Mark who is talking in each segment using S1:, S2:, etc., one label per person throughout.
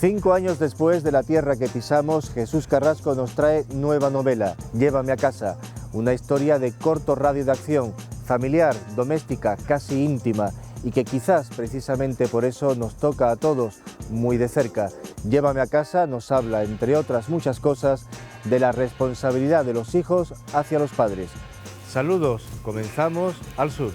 S1: 5 años después de La tierra que pisamos, Jesús Carrasco nos trae nueva novela, Llévame a casa, una historia de corto radio de acción, familiar, doméstica, casi íntima, y que quizás precisamente por eso nos toca a todos muy de cerca. Llévame a casa nos habla, entre otras muchas cosas, de la responsabilidad de los hijos hacia los padres. Saludos, comenzamos Al Sur.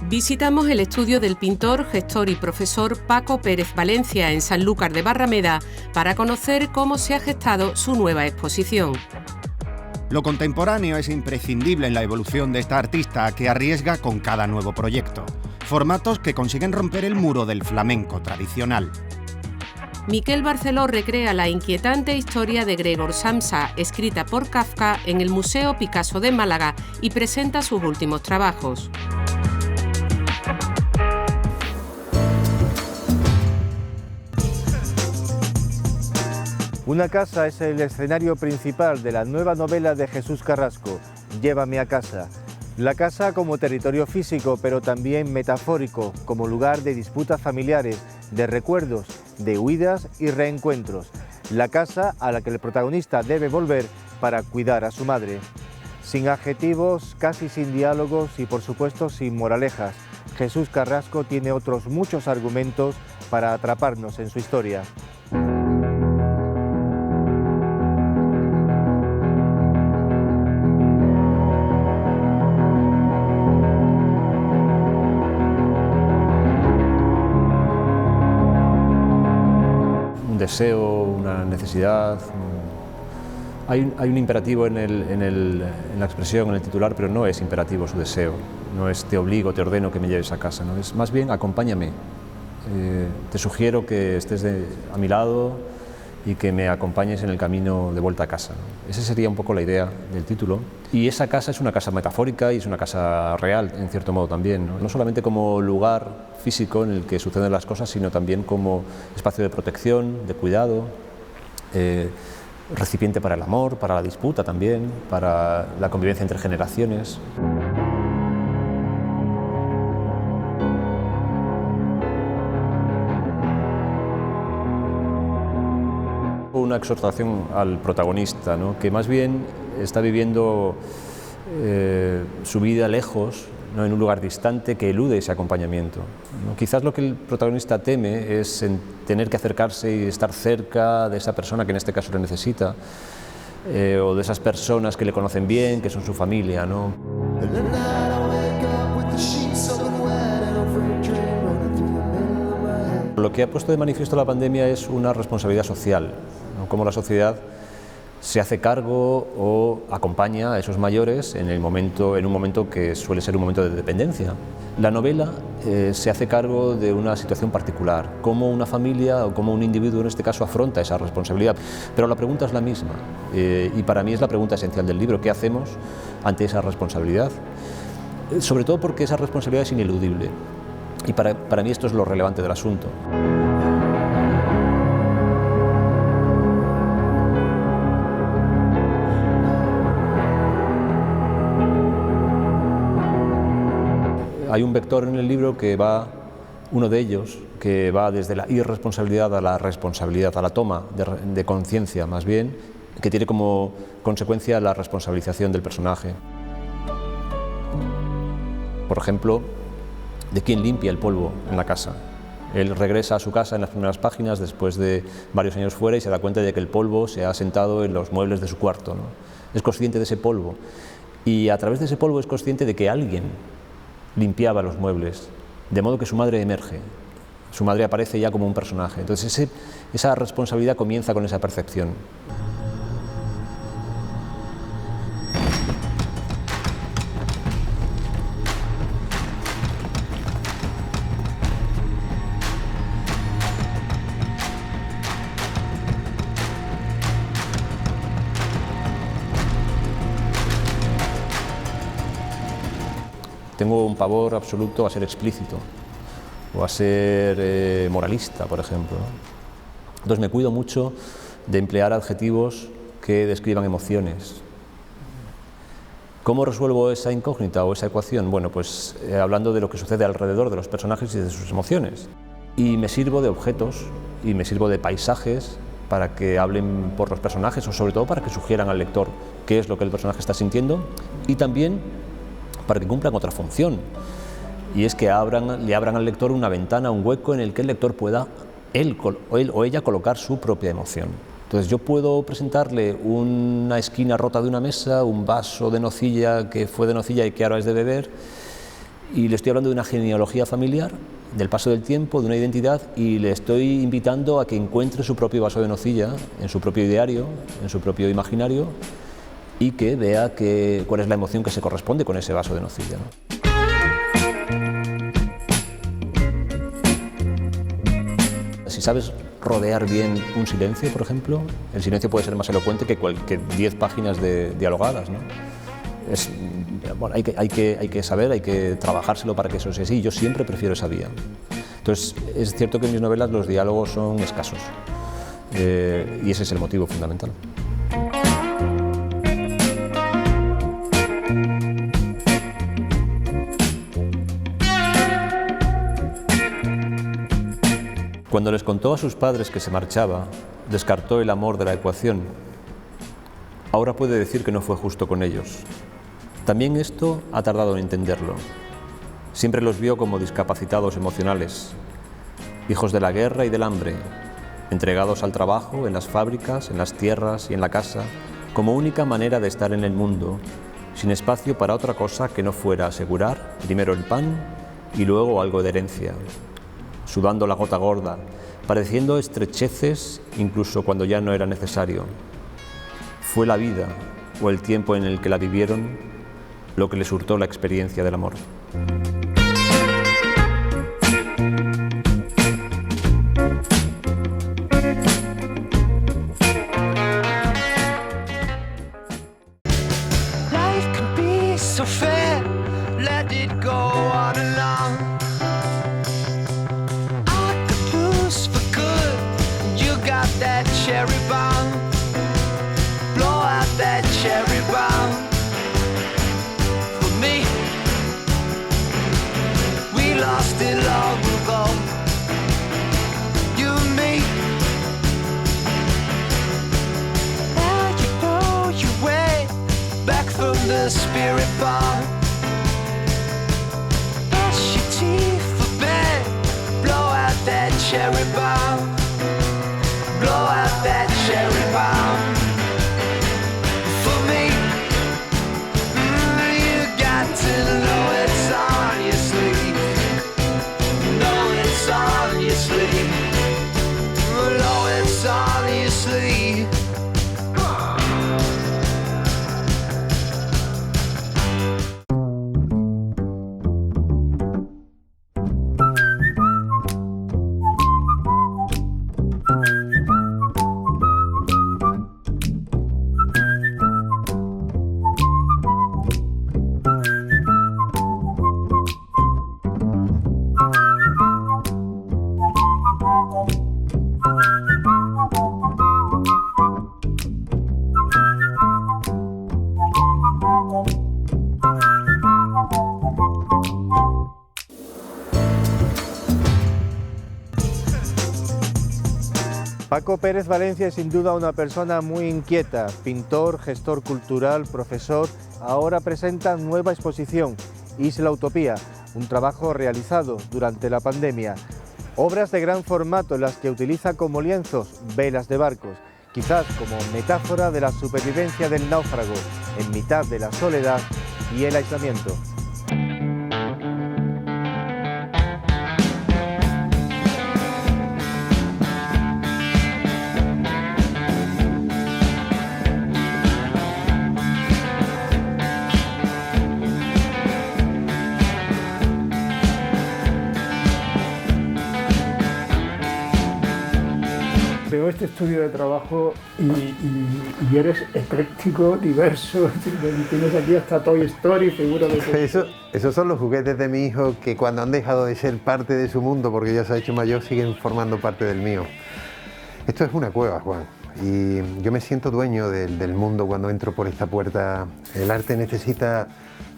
S2: Visitamos el estudio del pintor, gestor y profesor Paco Pérez Valencia en Sanlúcar de Barrameda para conocer cómo se ha gestado su nueva exposición.
S3: Lo contemporáneo es imprescindible en la evolución de esta artista que arriesga con cada nuevo proyecto. Formatos que consiguen romper el muro del flamenco tradicional.
S2: Miquel Barceló recrea la inquietante historia de Gregor Samsa, escrita por Kafka en el Museo Picasso de Málaga, y presenta sus últimos trabajos.
S1: Una casa es el escenario principal de la nueva novela de Jesús Carrasco, Llévame a casa. La casa como territorio físico, pero también metafórico, como lugar de disputas familiares, de recuerdos, de huidas y reencuentros. La casa a la que el protagonista debe volver para cuidar a su madre. Sin adjetivos, casi sin diálogos y por supuesto sin moralejas, Jesús Carrasco tiene otros muchos argumentos para atraparnos en su historia.
S4: Un deseo, una necesidad. Hay un imperativo en la expresión, en el titular, pero no es imperativo su deseo. No es te obligo, te ordeno que me lleves a casa, ¿no? Es más bien acompáñame. Te sugiero que estés a mi lado y que me acompañes en el camino de vuelta a casa, ¿no? Esa sería un poco la idea del título. Y esa casa es una casa metafórica y es una casa real, en cierto modo también, ¿no? No solamente como lugar físico en el que suceden las cosas, sino también como espacio de protección, de cuidado, recipiente para el amor, para la disputa también, para la convivencia entre generaciones. Una exhortación al protagonista, ¿no? Que más bien está viviendo su vida lejos, ¿no? En un lugar distante que elude ese acompañamiento, ¿no? Quizás lo que el protagonista teme es en tener que acercarse y estar cerca de esa persona que en este caso le necesita, o de esas personas que le conocen bien, que son su familia, ¿no? Lo que ha puesto de manifiesto la pandemia es una responsabilidad social, ¿no? Cómo la sociedad se hace cargo o acompaña a esos mayores en un momento que suele ser un momento de dependencia. La novela se hace cargo de una situación particular, cómo una familia o cómo un individuo en este caso afronta esa responsabilidad, pero la pregunta es la misma, y para mí es la pregunta esencial del libro: ¿qué hacemos ante esa responsabilidad? Sobre todo porque esa responsabilidad es ineludible, y para mí esto es lo relevante del asunto. Hay un vector en el libro uno de ellos, que va desde la irresponsabilidad a la responsabilidad, a la toma de conciencia más bien, que tiene como consecuencia la responsabilización del personaje. Por ejemplo, de quién limpia el polvo en la casa. Él regresa a su casa en las primeras páginas después de varios años fuera y se da cuenta de que el polvo se ha sentado en los muebles de su cuarto, ¿no? Es consciente de ese polvo y a través de ese polvo es consciente de que alguien limpiaba los muebles, de modo que su madre emerge, su madre aparece ya como un personaje. Entonces esa responsabilidad comienza con esa percepción. Tengo un pavor absoluto a ser explícito o a ser moralista, por ejemplo, ¿no? Entonces me cuido mucho de emplear adjetivos que describan emociones. ¿Cómo resuelvo esa incógnita o esa ecuación? Bueno, pues hablando de lo que sucede alrededor de los personajes y de sus emociones. Y me sirvo de objetos y me sirvo de paisajes para que hablen por los personajes o sobre todo para que sugieran al lector qué es lo que el personaje está sintiendo y también para que cumplan otra función. Y es que le abran al lector una ventana, un hueco en el que el lector pueda él o ella colocar su propia emoción. Entonces yo puedo presentarle una esquina rota de una mesa, un vaso de nocilla que fue de nocilla y que ahora es de beber, y le estoy hablando de una genealogía familiar, del paso del tiempo, de una identidad, y le estoy invitando a que encuentre su propio vaso de nocilla en su propio ideario, en su propio imaginario, y que vea cuál es la emoción que se corresponde con ese vaso de nocilla, ¿no? Si sabes rodear bien un silencio, por ejemplo, el silencio puede ser más elocuente que 10 páginas dialogadas, ¿no? Bueno, hay que saber, hay que trabajárselo para que eso sea así. Yo siempre prefiero esa vía. Entonces, es cierto que en mis novelas los diálogos son escasos y ese es el motivo fundamental. Cuando les contó a sus padres que se marchaba, descartó el amor de la ecuación. Ahora puede decir que no fue justo con ellos. También esto ha tardado en entenderlo. Siempre los vio como discapacitados emocionales, hijos de la guerra y del hambre, entregados al trabajo en las fábricas, en las tierras y en la casa, como única manera de estar en el mundo, sin espacio para otra cosa que no fuera asegurar primero el pan y luego algo de herencia, sudando la gota gorda, padeciendo estrecheces incluso cuando ya no era necesario. Fue la vida o el tiempo en el que la vivieron lo que les hurtó la experiencia del amor.
S5: Life can be so fair, let it go on along. That cherry bomb, blow out that cherry bomb. For me, we lost it long ago. You and me. Now you know your way back from the spirit bar. Brush your teeth for bed, blow out that cherry bomb. Blow out that cherry bomb. For me, you got to know it's on your sleeve. Know it's on your sleeve. Know it's on your sleeve.
S1: Paco Pérez Valencia es sin duda una persona muy inquieta, pintor, gestor cultural, profesor. Ahora presenta nueva exposición, Isla Utopía, un trabajo realizado durante la pandemia. Obras de gran formato en las que utiliza como lienzos velas de barcos, quizás como metáfora de la supervivencia del náufrago en mitad de la soledad y el aislamiento.
S6: Veo este estudio de trabajo y eres ecléctico, diverso, tienes aquí hasta Toy Story, figuras de...
S7: Esos son los juguetes de mi hijo que cuando han dejado de ser parte de su mundo porque ya se ha hecho mayor siguen formando parte del mío. Esto es una cueva, Juan. y yo me siento dueño del mundo cuando entro por esta puerta. El arte necesita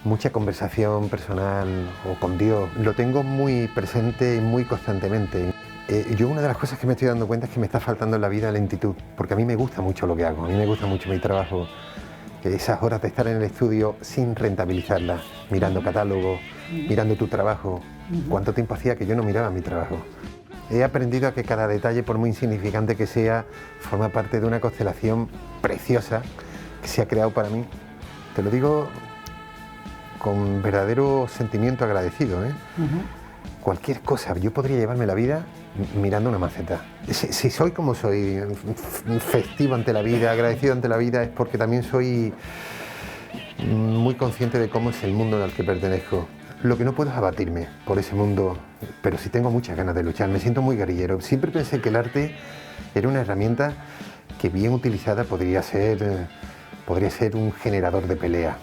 S7: mucha conversación personal o con Dios. Lo tengo muy presente y muy constantemente. Yo una de las cosas que me estoy dando cuenta es que me está faltando en la vida lentitud, porque a mí me gusta mucho lo que hago, a mí me gusta mucho mi trabajo. Esas horas de estar en el estudio sin rentabilizarlas, mirando catálogos, mirando tu trabajo. ¿Cuánto tiempo hacía que yo no miraba mi trabajo? He aprendido a que cada detalle, por muy insignificante que sea, forma parte de una constelación preciosa que se ha creado para mí. Te lo digo con verdadero sentimiento agradecido, ¿eh? Cualquier cosa, yo podría llevarme la vida mirando una maceta. Si soy como soy, festivo ante la vida, agradecido ante la vida, es porque también soy muy consciente de cómo es el mundo al que pertenezco. Lo que no puedo es abatirme por ese mundo, pero sí tengo muchas ganas de luchar, me siento muy guerrillero. Siempre pensé que el arte era una herramienta que bien utilizada podría ser un generador de pelea.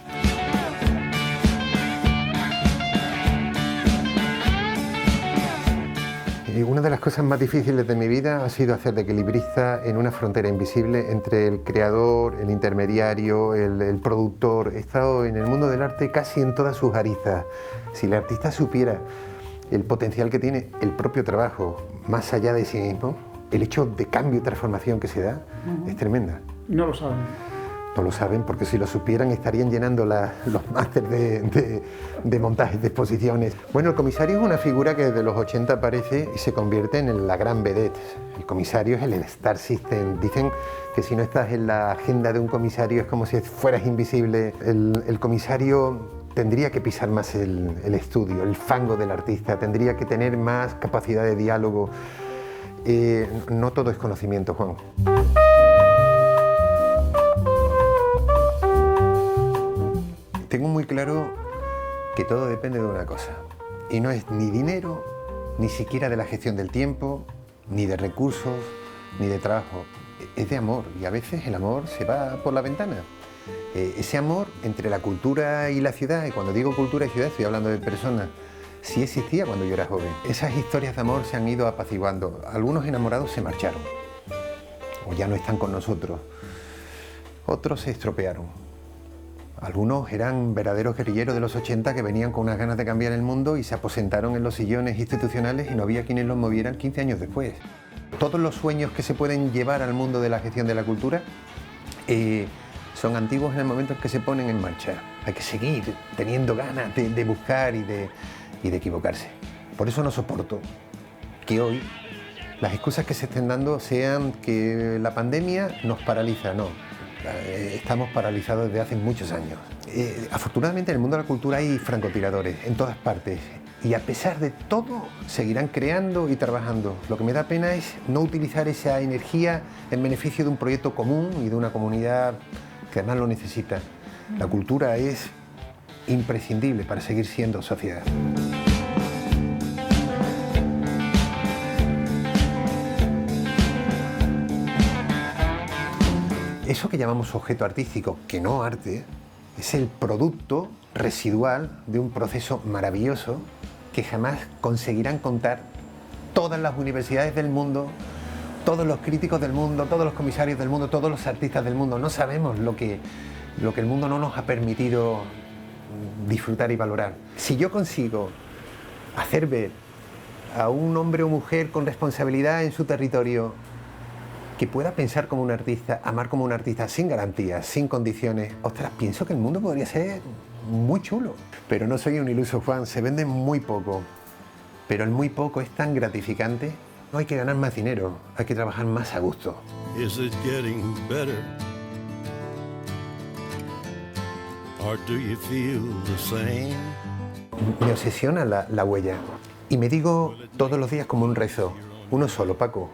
S7: Una de las cosas más difíciles de mi vida ha sido hacer de equilibrista en una frontera invisible entre el creador, el intermediario, el productor. He estado en el mundo del arte casi en todas sus aristas. Si el artista supiera el potencial que tiene el propio trabajo, más allá de sí mismo, el hecho de cambio y transformación que se da es tremenda.
S6: Y no lo saben.
S7: No lo saben, porque si lo supieran estarían llenando los másteres de montajes, de exposiciones. Bueno, el comisario es una figura que desde los 80 aparece y se convierte en la gran vedette. El comisario es el Star System. Dicen que si no estás en la agenda de un comisario es como si fueras invisible. El comisario tendría que pisar más el estudio, el fango del artista, tendría que tener más capacidad de diálogo. No todo es conocimiento, Juan. Tengo muy claro que todo depende de una cosa, y no es ni dinero, ni siquiera de la gestión del tiempo, ni de recursos, ni de trabajo. Es de amor, y a veces el amor se va por la ventana. Ese amor entre la cultura y la ciudad, y cuando digo cultura y ciudad estoy hablando de personas, sí existía cuando yo era joven. Esas historias de amor se han ido apaciguando. Algunos enamorados se marcharon, o ya no están con nosotros. Otros se estropearon. Algunos eran verdaderos guerrilleros de los 80 que venían con unas ganas de cambiar el mundo y se aposentaron en los sillones institucionales y no había quienes los movieran 15 años después. Todos los sueños que se pueden llevar al mundo de la gestión de la cultura son antiguos en el momento en que se ponen en marcha. Hay que seguir teniendo ganas de buscar y de equivocarse. Por eso no soporto que hoy las excusas que se estén dando sean que la pandemia nos paraliza. No. Estamos paralizados desde hace muchos años. Afortunadamente en el mundo de la cultura hay francotiradores en todas partes y a pesar de todo seguirán creando y trabajando. Lo que me da pena es no utilizar esa energía en beneficio de un proyecto común y de una comunidad que además lo necesita. La cultura es imprescindible para seguir siendo sociedad. Eso que llamamos objeto artístico, que no arte, es el producto residual de un proceso maravilloso que jamás conseguirán contar todas las universidades del mundo, todos los críticos del mundo, todos los comisarios del mundo, todos los artistas del mundo. No sabemos lo que el mundo no nos ha permitido disfrutar y valorar. Si yo consigo hacer ver a un hombre o mujer con responsabilidad en su territorio que pueda pensar como un artista, amar como un artista sin garantías, sin condiciones, ostras, pienso que el mundo podría ser muy chulo. Pero no soy un iluso, Juan, se vende muy poco, pero el muy poco es tan gratificante. No hay que ganar más dinero, hay que trabajar más a gusto.
S8: Is it getting better? Or do you feel the same?
S7: Me obsesiona la huella y me digo todos los días como un rezo, uno solo, Paco.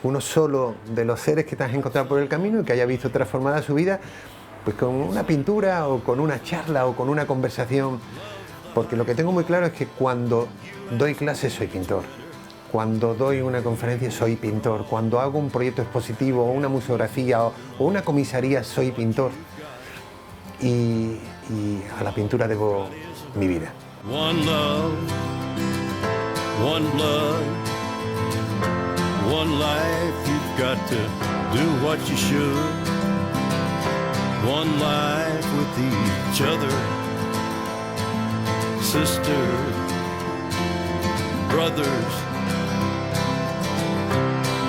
S7: Uno solo de los seres que te has encontrado por el camino y que haya visto transformada su vida, pues con una pintura o con una charla o con una conversación. Porque lo que tengo muy claro es que cuando doy clases soy pintor, cuando doy una conferencia soy pintor, cuando hago un proyecto expositivo o una museografía o una comisaría soy pintor. Y a la pintura debo mi vida.
S8: One love, one blood, one life, you've got to do what you should. One life with each other, sisters, brothers.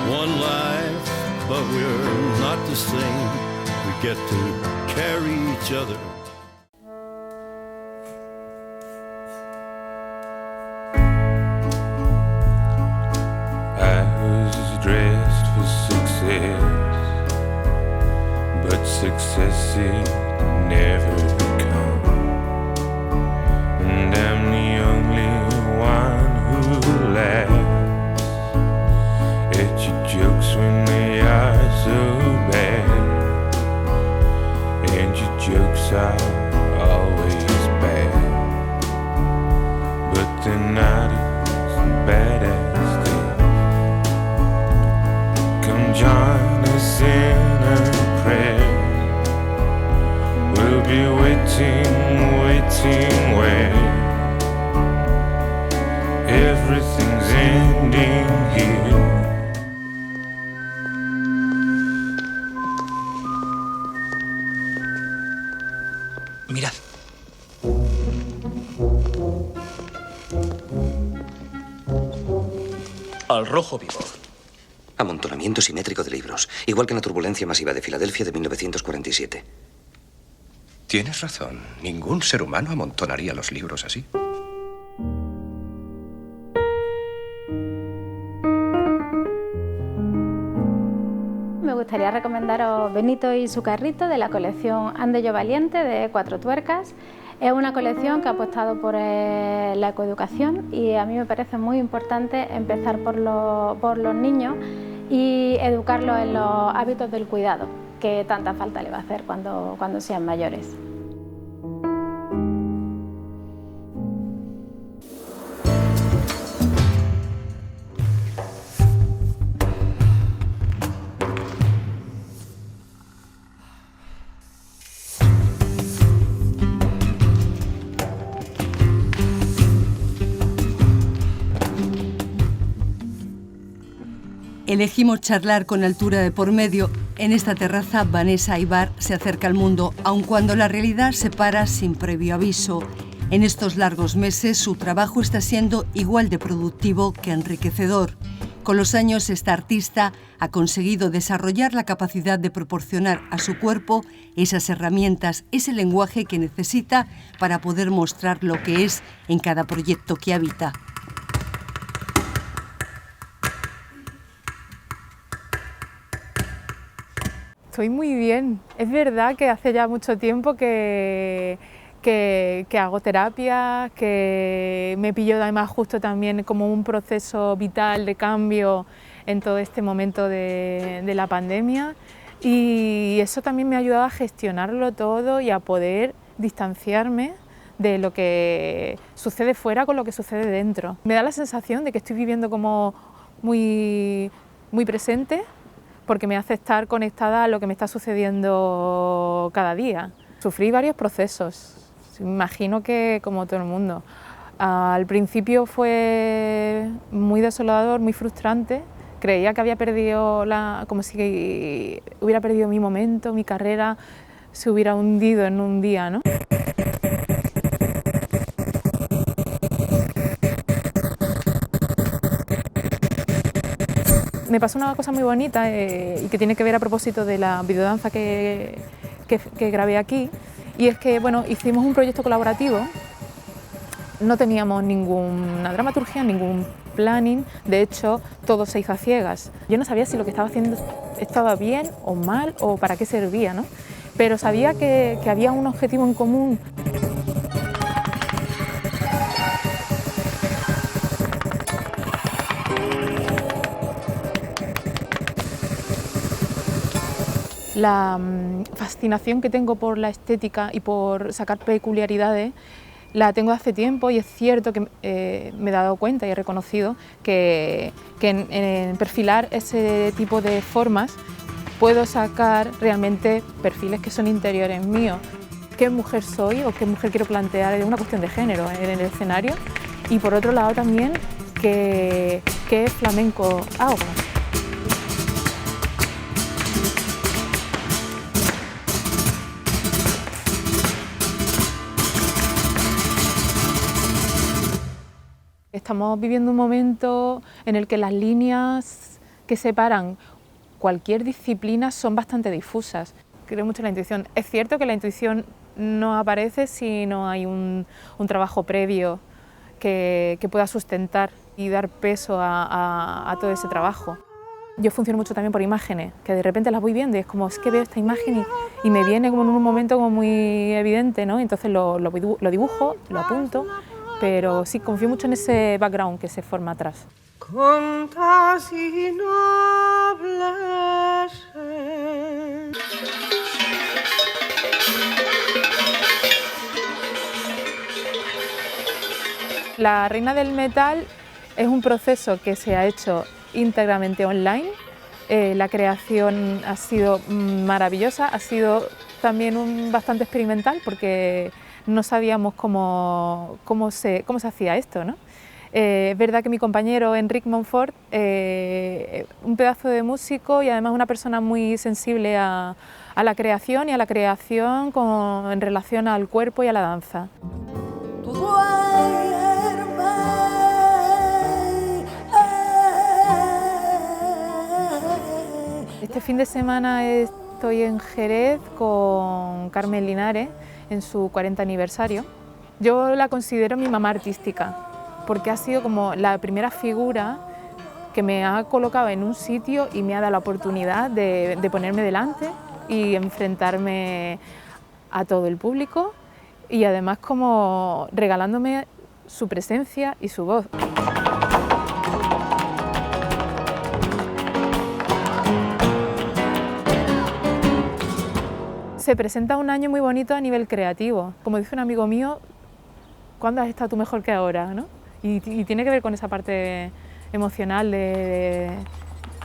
S8: One life, but we're not the same. We get to carry each other.
S9: I was dressed for success, but success it never come. And I'm the only one who laughs at your jokes when they are so bad. And your jokes are always bad, but they're not as bad as this. Come join us in a prayer. We'll be waiting where everything's ending here.
S10: Mirad. Al rojo vivo.
S11: Amontonamiento simétrico de libros, igual que en la turbulencia masiva de Filadelfia de 1947.
S10: Tienes razón. Ningún ser humano amontonaría los libros así.
S12: Me gustaría recomendaros Benito y su carrito de la colección Ande yo valiente de Cuatro Tuercas. Es una colección que ha apostado por la ecoeducación y a mí me parece muy importante empezar por los niños y educarlos en los hábitos del cuidado, que tanta falta le va a hacer cuando sean mayores.
S13: Elegimos charlar con altura de por medio. En esta terraza, Vanessa Aybar se acerca al mundo, aun cuando la realidad se para sin previo aviso. En estos largos meses, su trabajo está siendo igual de productivo que enriquecedor. Con los años, esta artista ha conseguido desarrollar la capacidad de proporcionar a su cuerpo esas herramientas, ese lenguaje que necesita para poder mostrar lo que es en cada proyecto que habita.
S14: Estoy muy bien. Es verdad que hace ya mucho tiempo que hago terapia, que me pillo además justo también como un proceso vital de cambio en todo este momento de la pandemia, y eso también me ha ayudado a gestionarlo todo y a poder distanciarme de lo que sucede fuera con lo que sucede dentro. Me da la sensación de que estoy viviendo como muy presente, porque me hace estar conectada a lo que me está sucediendo cada día. Sufrí varios procesos, me imagino que como todo el mundo. Al principio fue muy desolador, muy frustrante. Creía que había perdido, como si hubiera perdido mi momento, mi carrera se hubiera hundido en un día, ¿no? Me pasó una cosa muy bonita y que tiene que ver a propósito de la videodanza que grabé aquí, y es que bueno, hicimos un proyecto colaborativo, no teníamos ninguna dramaturgia, ningún planning, de hecho todo se hizo a ciegas. Yo no sabía si lo que estaba haciendo estaba bien o mal o para qué servía, ¿no? Pero sabía que había un objetivo en común. La fascinación que tengo por la estética y por sacar peculiaridades la tengo hace tiempo, y es cierto que me he dado cuenta y he reconocido que en perfilar ese tipo de formas puedo sacar realmente perfiles que son interiores míos. ¿Qué mujer soy o qué mujer quiero plantear? Es una cuestión de género en el escenario, y por otro lado también qué flamenco hago. estamos viviendo un momento en el que las líneas que separan cualquier disciplina son bastante difusas. Creo mucho en la intuición. Es cierto que la intuición no aparece si no hay un trabajo previo que pueda sustentar y dar peso a todo ese trabajo. Yo funciono mucho también por imágenes, que de repente las voy viendo y es como, es que veo esta imagen y me viene como en un momento como muy evidente, ¿no? Entonces lo dibujo, lo apunto, pero sí confío mucho en ese background que se forma atrás. La Reina del Metal es un proceso que se ha hecho íntegramente online. La creación ha sido maravillosa, ha sido también bastante experimental porque no sabíamos cómo se hacía esto, ¿no? Es verdad que mi compañero Enric Montfort, un pedazo de músico y además una persona muy sensible a la creación y a la creación en relación al cuerpo y a la danza. Este fin de semana estoy en Jerez con Carmen Linares en su 40 aniversario. Yo la considero mi mamá artística porque ha sido como la primera figura que me ha colocado en un sitio y me ha dado la oportunidad de ponerme delante y enfrentarme a todo el público y además como regalándome su presencia y su voz. Se presenta un año muy bonito a nivel creativo. Como dice un amigo mío, ¿cuándo has estado tú mejor que ahora? ¿No? Y tiene que ver con esa parte emocional de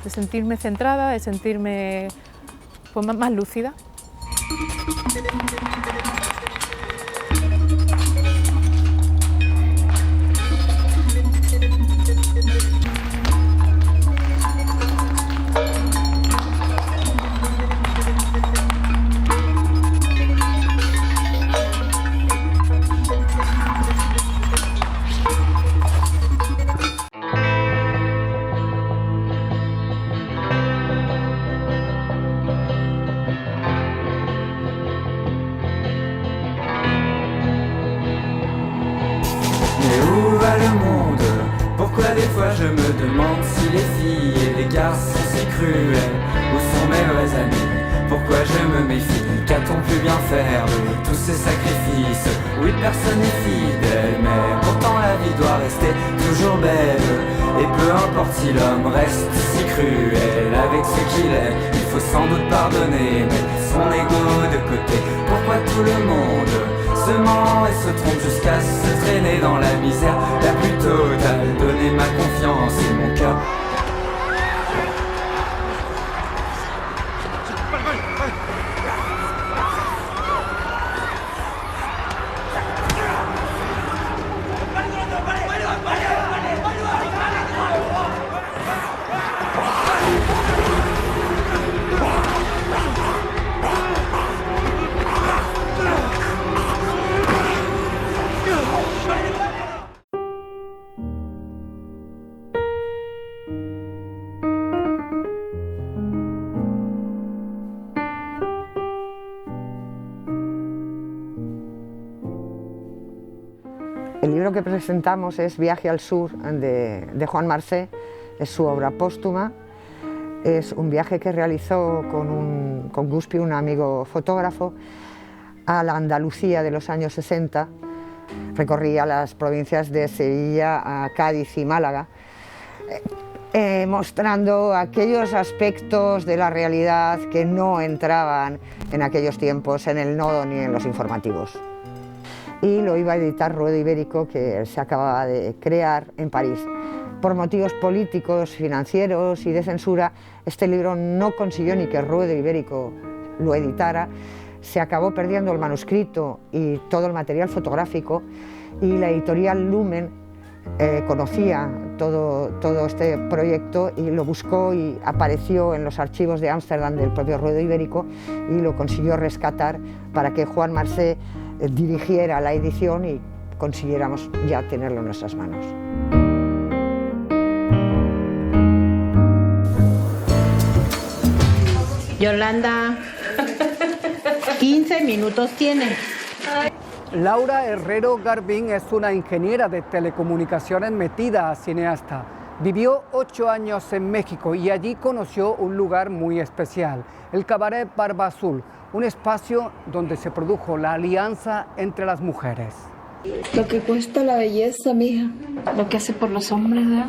S14: sentirme centrada, de sentirme pues, más lúcida.
S9: Je me demande si les filles et les garçons si cruels où sont mes vrais amis. Pourquoi je me méfie? Qu'a-t-on pu bien faire de tous ces sacrifices? Oui, personne n'est fidèle, mais pourtant la vie doit rester toujours belle. Et peu importe si l'homme reste si cruel avec ce qu'il est, il faut sans doute pardonner, mettre son ego de côté. Pourquoi tout le monde se ment et se trompe jusqu'à se traîner dans la misère la plus totale? Donner ma confiance et mon cœur.
S15: El libro que presentamos es Viaje al Sur de Juan Marsé, es su obra póstuma. Es un viaje que realizó con Guspi, un amigo fotógrafo, a la Andalucía de los años 60. Recorría las provincias de Sevilla, a Cádiz y Málaga, mostrando aquellos aspectos de la realidad que no entraban en aquellos tiempos en el nodo ni en los informativos. Y lo iba a editar Ruedo Ibérico, que se acababa de crear en París. Por motivos políticos, financieros y de censura, este libro no consiguió ni que Ruedo Ibérico lo editara. Se acabó perdiendo el manuscrito y todo el material fotográfico, y la editorial Lumen conocía todo este proyecto y lo buscó y apareció en los archivos de Ámsterdam del propio Ruedo Ibérico y lo consiguió rescatar para que Juan Marsé dirigiera la edición y consiguiéramos ya tenerlo en nuestras manos.
S16: Yolanda, 15 minutos tiene.
S17: Laura Herrero Garbín es una ingeniera de telecomunicaciones metida a cineasta. Vivió 8 años en México y allí conoció un lugar muy especial, el Cabaret Barba Azul, un espacio donde se produjo la alianza entre las mujeres.
S18: Lo que cuesta la belleza, mija, lo que hace por los hombres, ¿verdad?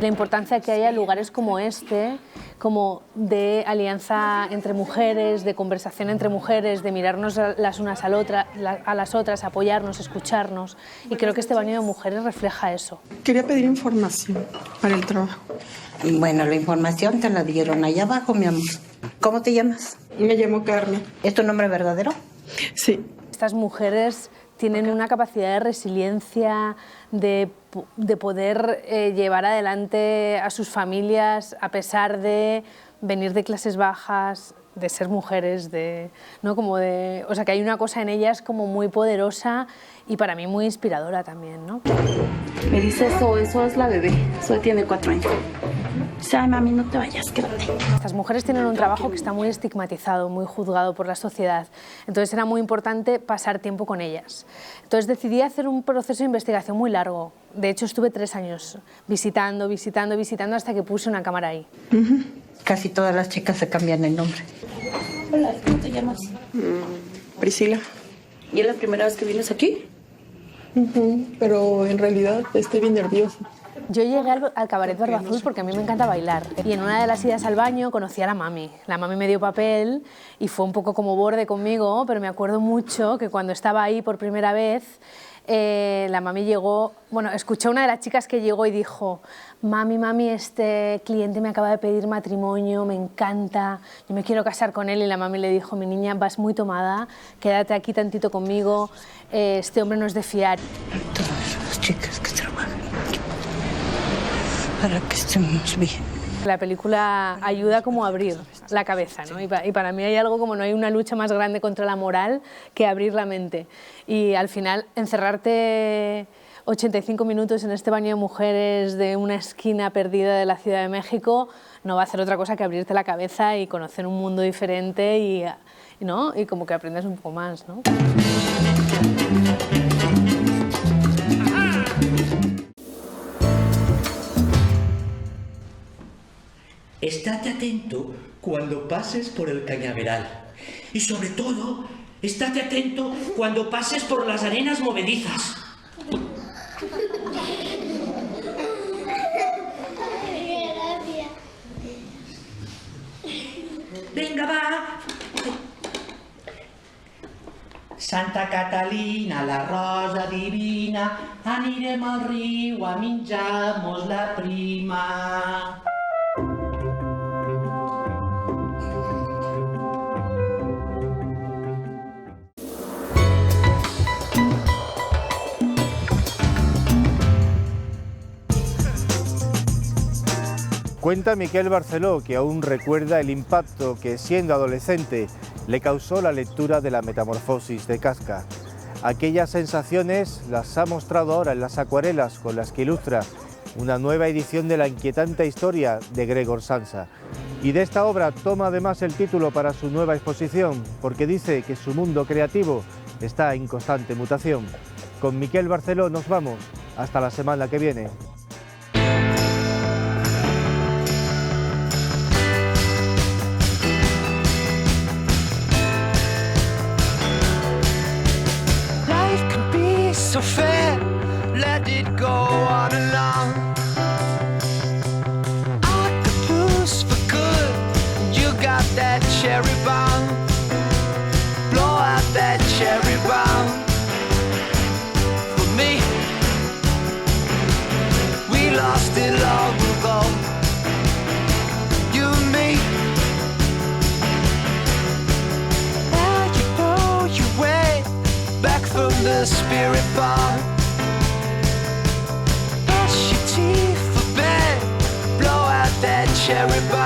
S19: La importancia que haya lugares como este, como de alianza entre mujeres, de conversación entre mujeres, de mirarnos las unas a las otras, apoyarnos, escucharnos. Y creo que este baño de mujeres refleja eso.
S18: Quería pedir información para el trabajo.
S16: Bueno, la información te la dieron allá abajo, mi amor. ¿Cómo te llamas?
S18: Me llamo Carmen.
S16: ¿Es tu nombre verdadero?
S18: Sí.
S19: Estas mujeres tienen una capacidad de resiliencia, de poder llevar adelante a sus familias a pesar de venir de clases bajas, de ser mujeres, ¿no? O sea, que hay una cosa en ellas como muy poderosa y para mí muy inspiradora también, ¿no?
S18: Me dice eso es la bebé, Zoe tiene 4 años. Dice, ay, mami, no te vayas, quédate.
S19: Estas mujeres tienen un trabajo que está muy estigmatizado, muy juzgado por la sociedad. Entonces era muy importante pasar tiempo con ellas. Entonces decidí hacer un proceso de investigación muy largo. De hecho, estuve 3 años visitando hasta que puse una cámara ahí.
S16: Casi todas las chicas se cambian el nombre.
S18: Hola, ¿cómo te llamas? Priscila. ¿Y es la primera vez que vienes aquí? Pero en realidad estoy bien nerviosa.
S19: Yo llegué al Cabaret Barba Azul porque a mí me encanta bailar. Y en una de las idas al baño conocí a la mami. La mami me dio papel y fue un poco como borde conmigo, pero me acuerdo mucho que cuando estaba ahí por primera vez, la mami llegó, escuché a una de las chicas que llegó y dijo, mami, este cliente me acaba de pedir matrimonio, me encanta, yo me quiero casar con él. Y la mami le dijo, mi niña, vas muy tomada, quédate aquí tantito conmigo, este hombre no es de fiar.
S16: Todas las chicas que trabajan para que estemos bien.
S19: La película ayuda como a abrir la cabeza, ¿no? Y para mí hay algo como no hay una lucha más grande contra la moral que abrir la mente. Y al final encerrarte 85 minutos en este baño de mujeres de una esquina perdida de la Ciudad de México no va a hacer otra cosa que abrirte la cabeza y conocer un mundo diferente y como que aprendes un poco más, ¿no?
S20: Estate atento cuando pases por el cañaveral. Y sobre todo, estate atento cuando pases por las arenas movedizas. Venga, va. Santa Catalina, la rosa divina, anirem al riu a menjar-mos la prima.
S1: Cuenta Miquel Barceló que aún recuerda el impacto que, siendo adolescente, le causó la lectura de la Metamorfosis de Kafka. Aquellas sensaciones las ha mostrado ahora en las acuarelas con las que ilustra una nueva edición de la inquietante historia de Gregor Samsa. Y de esta obra toma además el título para su nueva exposición, porque dice que su mundo creativo está en constante mutación. Con Miquel Barceló nos vamos. Hasta la semana que viene.
S5: So fair, let it go on along. Octopus for good, you got that cherry bomb. Blow out that cherry bomb. For me, we lost it long ago. You and me. Now you know your way back from the spirit bar. Brush your teeth for bed, blow out that cherry bar.